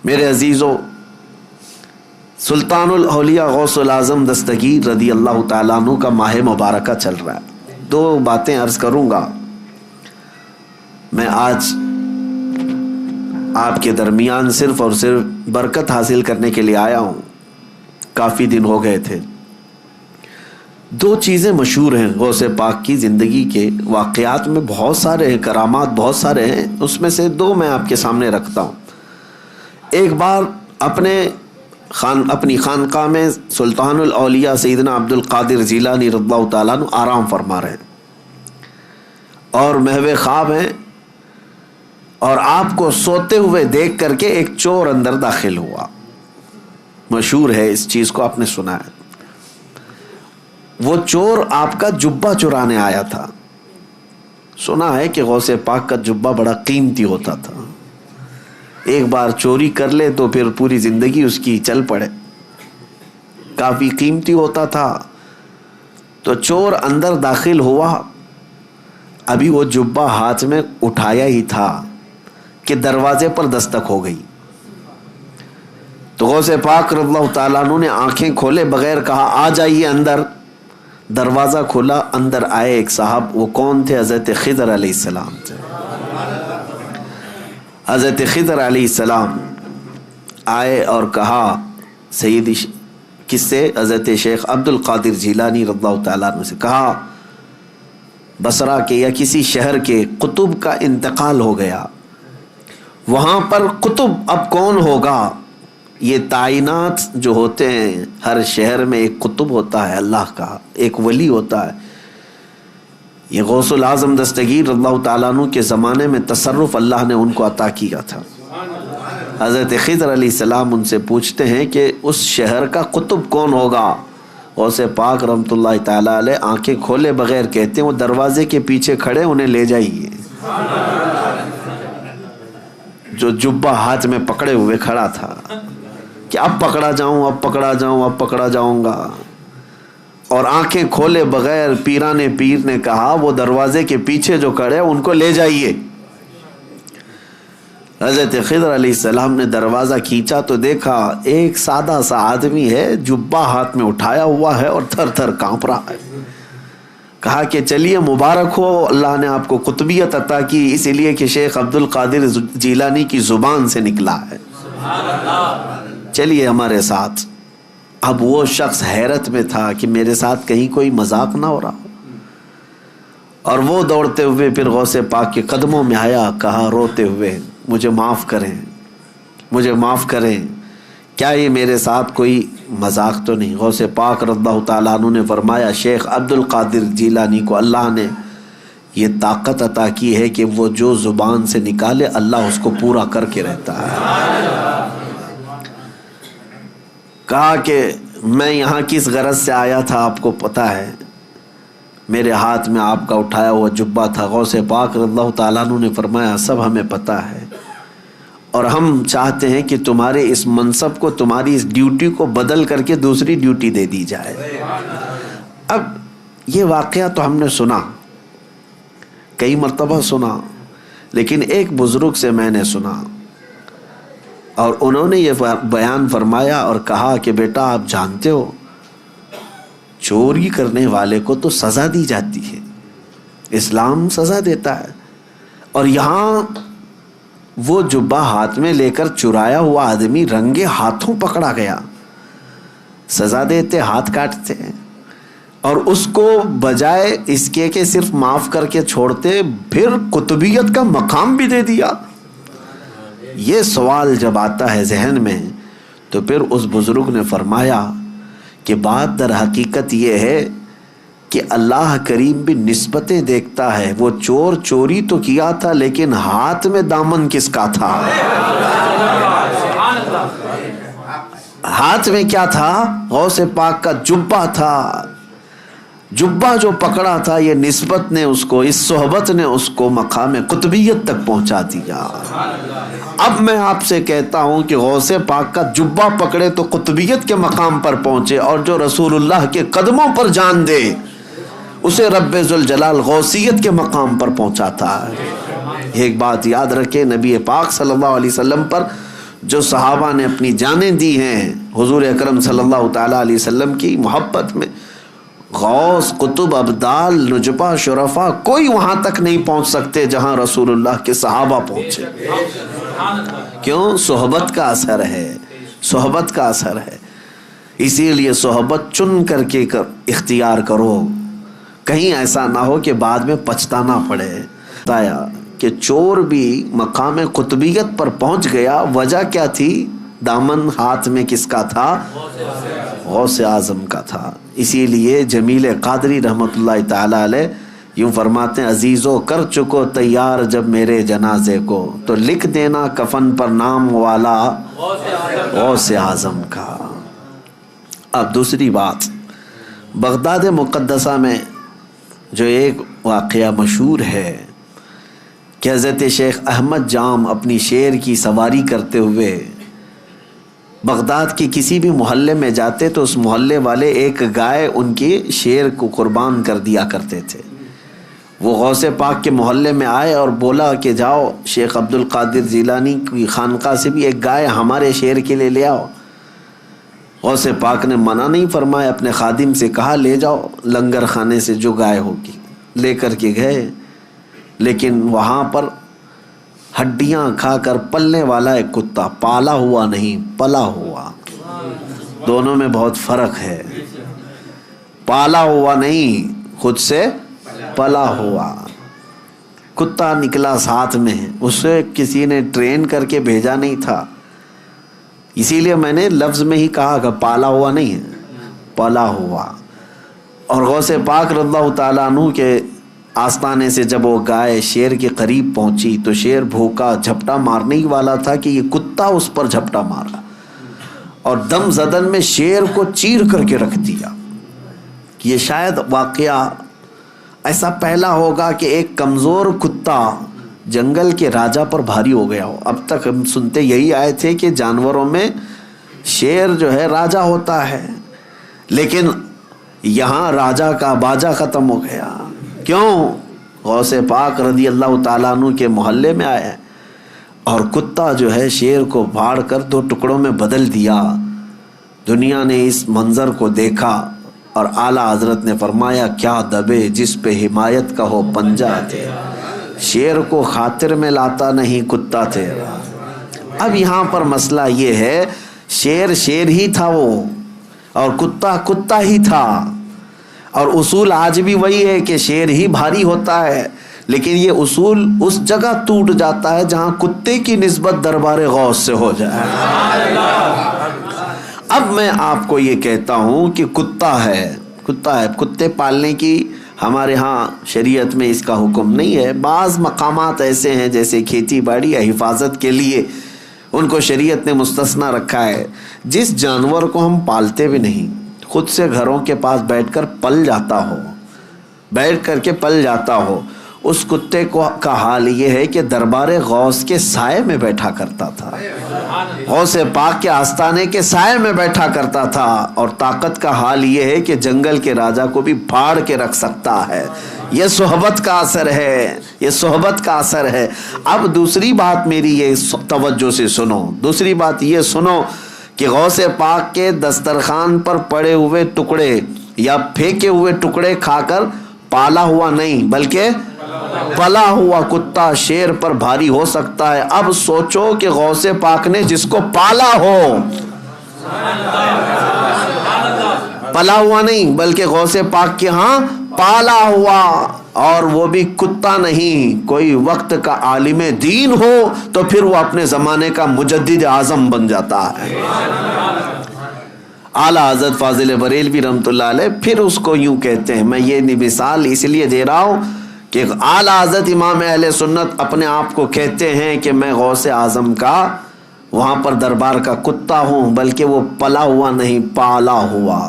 میرے عزیزو، سلطان الاولیاء غوث العظم دستگیر رضی اللہ تعالیٰ عنہ کا ماہ مبارکہ چل رہا ہے. دو باتیں عرض کروں گا. میں آج آپ کے درمیان صرف اور صرف برکت حاصل کرنے کے لیے آیا ہوں. کافی دن ہو گئے تھے. دو چیزیں مشہور ہیں غوث پاک کی زندگی کے واقعات میں، بہت سارے ہیں، کرامات بہت سارے ہیں، اس میں سے دو میں آپ کے سامنے رکھتا ہوں. ایک بار اپنی خانقاہ میں سلطان الاولیاء سیدنا عبد القادر جیلانی رضی اللہ تعالیٰ عنہ آرام فرما رہے ہیں اور محو خواب ہیں، اور آپ کو سوتے ہوئے دیکھ کر کے ایک چور اندر داخل ہوا. مشہور ہے، اس چیز کو آپ نے سنا ہے. وہ چور آپ کا جبہ چرانے آیا تھا. سنا ہے کہ غوث پاک کا جبہ بڑا قیمتی ہوتا تھا، ایک بار چوری کر لے تو پھر پوری زندگی اس کی چل پڑے. کافی قیمتی ہوتا تھا. تو چور اندر داخل ہوا، ابھی وہ جبہ ہاتھ میں اٹھایا ہی تھا کہ دروازے پر دستک ہو گئی. تو غوث پاک رضی اللہ تعالیٰ عنہ نے آنکھیں کھولے بغیر کہا آ جائیے اندر. دروازہ کھولا، اندر آئے ایک صاحب. وہ کون تھے؟ حضرت خضر علیہ السلام تھے. حضرت خضر علیہ السلام آئے اور کہا سیدی کس سے؟ حضرت شیخ عبد القادر جیلانی رضی اللہ تعالیٰ عنہ سے. کہا بصرہ کے یا کسی شہر کے قطب کا انتقال ہو گیا، وہاں پر قطب اب کون ہوگا؟ یہ تعینات جو ہوتے ہیں، ہر شہر میں ایک قطب ہوتا ہے اللہ کا، ایک ولی ہوتا ہے. یہ غوث العظم دستگیر رضی اللہ تعالیٰ عنہ کے زمانے میں تصرف اللہ نے ان کو عطا کیا تھا. حضرت خضر علیہ السلام ان سے پوچھتے ہیں کہ اس شہر کا قطب کون ہوگا؟ غوث پاک رحمۃ اللہ تعالیٰ علیہ آنکھیں کھولے بغیر کہتے ہیں وہ دروازے کے پیچھے کھڑے، انہیں لے جائیے. جو جبہ ہاتھ میں پکڑے ہوئے کھڑا تھا کہ اب پکڑا جاؤں، اب پکڑا جاؤں، اب پکڑا جاؤں گا. اور آنکھیں کھولے بغیر پیران پیر نے کہا وہ دروازے کے پیچھے جو کھڑے ان کو لے جائیے. حضرت خضر علیہ السلام نے دروازہ کھینچا تو دیکھا ایک سادہ سا آدمی ہے، جبہ ہاتھ میں اٹھایا ہوا ہے اور تھر تھر کانپ رہا ہے. کہا کہ چلیے مبارک ہو، اللہ نے آپ کو قطبیت عطا کی، اس لیے کہ شیخ عبد القادر جیلانی کی زبان سے نکلا ہے، چلیے ہمارے ساتھ. اب وہ شخص حیرت میں تھا کہ میرے ساتھ کہیں کوئی مذاق نہ ہو رہا، اور وہ دوڑتے ہوئے پھر غوث پاک کے قدموں میں آیا. کہا روتے ہوئے مجھے معاف کریں، مجھے معاف کریں، کیا یہ میرے ساتھ کوئی مذاق تو نہیں؟ غوث پاک رضی اللہ تعالیٰ عنہ نے فرمایا شیخ عبد القادر جیلانی کو اللہ نے یہ طاقت عطا کی ہے کہ وہ جو زبان سے نکالے اللہ اس کو پورا کر کے رہتا ہے. کہا کہ میں یہاں کس غرض سے آیا تھا آپ کو پتہ ہے؟ میرے ہاتھ میں آپ کا اٹھایا ہوا جبہ تھا. غوث پاک رضی اللہ تعالیٰ عنہ نے فرمایا سب ہمیں پتہ ہے، اور ہم چاہتے ہیں کہ تمہارے اس منصب کو، تمہاری اس ڈیوٹی کو بدل کر کے دوسری ڈیوٹی دے دی جائے. اب یہ واقعہ تو ہم نے سنا، کئی مرتبہ سنا، لیکن ایک بزرگ سے میں نے سنا اور انہوں نے یہ بیان فرمایا اور کہا کہ بیٹا آپ جانتے ہو چوری کرنے والے کو تو سزا دی جاتی ہے، اسلام سزا دیتا ہے، اور یہاں وہ جبہ ہاتھ میں لے کر چرایا ہوا آدمی رنگے ہاتھوں پکڑا گیا. سزا دیتے ہاتھ کاٹتے ہیں، اور اس کو بجائے اس کے کہ صرف معاف کر کے چھوڑتے پھر قطبیت کا مقام بھی دے دیا. یہ سوال جب آتا ہے ذہن میں تو پھر اس بزرگ نے فرمایا کہ بات در حقیقت یہ ہے کہ اللہ کریم بھی نسبتیں دیکھتا ہے. وہ چور چوری تو کیا تھا لیکن ہاتھ میں دامن کس کا تھا؟ ہاتھ میں کیا تھا؟ غوث پاک کا جبہ تھا. جبہ جو پکڑا تھا یہ نسبت نے اس کو، اس صحبت نے اس کو مقام قطبیت تک پہنچا دیا. اب میں آپ سے کہتا ہوں کہ غوث پاک کا جبہ پکڑے تو قطبیت کے مقام پر پہنچے، اور جو رسول اللہ کے قدموں پر جان دے اسے رب ذوالجلال غوثیت کے مقام پر پہنچاتا ہے. ایک بات یاد رکھیں، نبی پاک صلی اللہ علیہ وسلم پر جو صحابہ نے اپنی جانیں دی ہیں حضور اکرم صلی اللہ تعالیٰ علیہ وسلم کی محبت میں، غوث، قطب، ابدال، نجبہ، شرفا، کوئی وہاں تک نہیں پہنچ سکتے جہاں رسول اللہ کے صحابہ پہنچے. کیوں؟ صحبت کا اثر ہے، صحبت کا اثر ہے. اسی لیے صحبت چن کر کے اختیار کرو، کہیں ایسا نہ ہو کہ بعد میں پچھتانا پڑے. بتایا کہ چور بھی مقام قطبیت پر پہنچ گیا، وجہ کیا تھی؟ دامن ہاتھ میں کس کا تھا؟ غوث اعظم کا تھا. اسی لیے جمیل قادری رحمۃ اللہ تعالی علیہ یوں فرماتے ہیں، عزیزو کر چکو تیار جب میرے جنازے کو، تو لکھ دینا کفن پر نام والا غوث اعظم کا. اب دوسری بات، بغداد مقدسہ میں جو ایک واقعہ مشہور ہے کہ حضرت شیخ احمد جام اپنی شیر کی سواری کرتے ہوئے بغداد کے کسی بھی محلے میں جاتے تو اس محلے والے ایک گائے ان کے شیر کو قربان کر دیا کرتے تھے. وہ غوث پاک کے محلے میں آئے اور بولا کہ جاؤ شیخ عبد القادر جیلانی کی خانقاہ سے بھی ایک گائے ہمارے شیر کے لیے لے آؤ. غوث پاک نے منع نہیں فرمایا، اپنے خادم سے کہا لے جاؤ لنگر خانے سے جو گائے ہوگی. لے کر کے گئے، لیکن وہاں پر ہڈیاں کھا کر پلنے والا ایک کتا، پالا ہوا نہیں پلا ہوا، دونوں میں بہت فرق ہے. پالا ہوا نہیں، خود سے پلا ہوا کتا نکلا ساتھ میں، اسے کسی نے ٹرین کر کے بھیجا نہیں تھا. اسی لیے میں نے لفظ میں ہی کہا کہ پالا ہوا نہیں ہے، پلا ہوا. اور غوث پاک رضی اللہ تعالیٰ عنہ کے آستانے سے جب وہ گائے شیر کے قریب پہنچی تو شیر بھوکا جھپٹا مارنے ہی والا تھا کہ یہ کتا اس پر جھپٹا مارا اور دم زدن میں شیر کو چیر کر کے رکھ دیا. یہ شاید واقعہ ایسا پہلا ہوگا کہ ایک کمزور کتا جنگل کے راجا پر بھاری ہو گیا ہو. اب تک ہم سنتے یہی آئے تھے کہ جانوروں میں شیر جو ہے راجا ہوتا ہے، لیکن یہاں راجا کا باجا ختم ہو گیا. کیوں؟ غوث پاک رضی اللہ تعالیٰ عنہ کے محلے میں آیا اور کتا جو ہے شیر کو پھاڑ کر 2 ٹکڑوں میں بدل دیا. دنیا نے اس منظر کو دیکھا اور اعلیٰ حضرت نے فرمایا کیا دبے جس پہ حمایت کا ہو پنجہ تیرا، شیر کو خاطر میں لاتا نہیں کتا تیرا. اب یہاں پر مسئلہ یہ ہے، شیر شیر ہی تھا وہ اور کتا کتا ہی تھا، اور اصول آج بھی وہی ہے کہ شیر ہی بھاری ہوتا ہے، لیکن یہ اصول اس جگہ ٹوٹ جاتا ہے جہاں کتے کی نسبت دربار غوث سے ہو جائے. اب میں آپ کو یہ کہتا ہوں کہ کتا ہے، کتے پالنے کی ہمارے ہاں شریعت میں اس کا حکم نہیں ہے. بعض مقامات ایسے ہیں جیسے کھیتی باڑی یا حفاظت کے لیے ان کو شریعت نے مستثنا رکھا ہے. جس جانور کو ہم پالتے بھی نہیں، خود سے گھروں کے پاس بیٹھ کر پل جاتا ہو، اس کتے کا حال یہ ہے کہ دربار غوث کے سائے میں بیٹھا کرتا تھا، غوث پاک کے آستانے کے سائے میں بیٹھا کرتا تھا، اور طاقت کا حال یہ ہے کہ جنگل کے راجا کو بھی پھاڑ کے رکھ سکتا ہے. یہ صحبت کا اثر ہے، یہ صحبت کا اثر ہے. اب دوسری بات میری یہ توجہ سے سنو، دوسری بات یہ سنو کہ غوث پاک کے دسترخوان پر پڑے ہوئے ٹکڑے یا پھینکے ہوئے ٹکڑے کھا کر پالا ہوا نہیں بلکہ پلا ہوا کتا شیر پر بھاری ہو سکتا ہے. اب سوچو کہ غوث پاک نے جس کو پالا ہو، پلا ہوا نہیں بلکہ غوث پاک کے ہاں پالا ہوا، اور وہ بھی کتا نہیں، کوئی وقت کا عالم دین ہو تو پھر وہ اپنے زمانے کا مجدد اعظم بن جاتا ہے. اعلیٰ حضرت فاضل بریلوی رحمۃ اللہ علیہ پھر اس کو یوں کہتے ہیں، میں یہ مثال اس لیے دے رہا ہوں کہ اعلیٰ حضرت امام اہل سنت اپنے آپ کو کہتے ہیں کہ میں غوث اعظم کا وہاں پر دربار کا کتا ہوں، بلکہ وہ پلا ہوا نہیں پالا ہوا.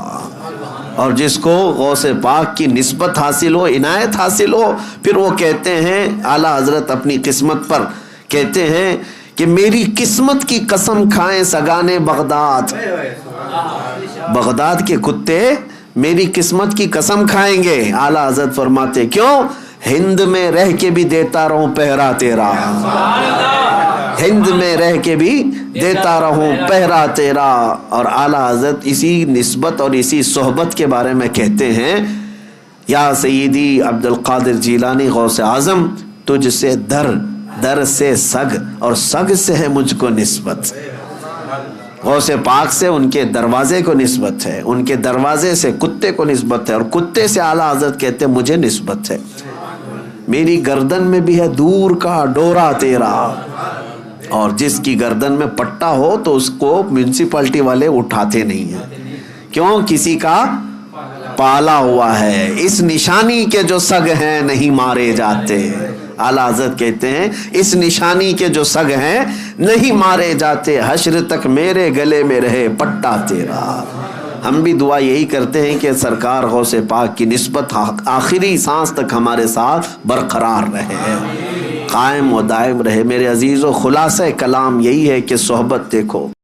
اور جس کو غوث پاک کی نسبت حاصل ہو، عنایت حاصل ہو، پھر وہ کہتے ہیں اعلیٰ حضرت اپنی قسمت پر کہتے ہیں کہ میری قسمت کی قسم کھائیں سگانے بغداد، بغداد کے کتے میری قسمت کی قسم کھائیں گے. اعلیٰ حضرت فرماتے کیوں؟ ہند میں رہ کے بھی دیتا رہوں پہرا تیرا، ہند میں رہ کے بھی دیتا رہوں پہرا تیرا. اور اعلیٰ حضرت اسی نسبت اور اسی صحبت کے بارے میں کہتے ہیں یا سیدی عبد القادر جیلانی غوث اعظم تجھ سے در سے سگ اور سگ سے ہے مجھ کو نسبت. غوث پاک سے ان کے دروازے کو نسبت ہے, ان کے دروازے سے کتے کو نسبت ہے, اور کتے سے اعلیٰ حضرت کہتے ہیں مجھے نسبت ہے. میری گردن میں بھی ہے دور کا ڈورا تیرا, اور جس کی گردن میں پٹا ہو تو اس کو میونسپلٹی والے اٹھاتے نہیں ہیں, کیوں؟ کسی کا پالا ہوا ہے. اس نشانی کے جو سگ ہیں نہیں مارے جاتے. اعلیٰ حضرت کہتے ہیں اس نشانی کے جو سگ ہیں نہیں مارے جاتے, حشر تک میرے گلے میں رہے پٹا تیرا. ہم بھی دعا یہی کرتے ہیں کہ سرکار غوث پاک کی نسبت آخری سانس تک ہمارے ساتھ برقرار رہے, قائم و دائم رہے. میرے عزیزو, خلاصہ کلام یہی ہے کہ صحبت دیکھو.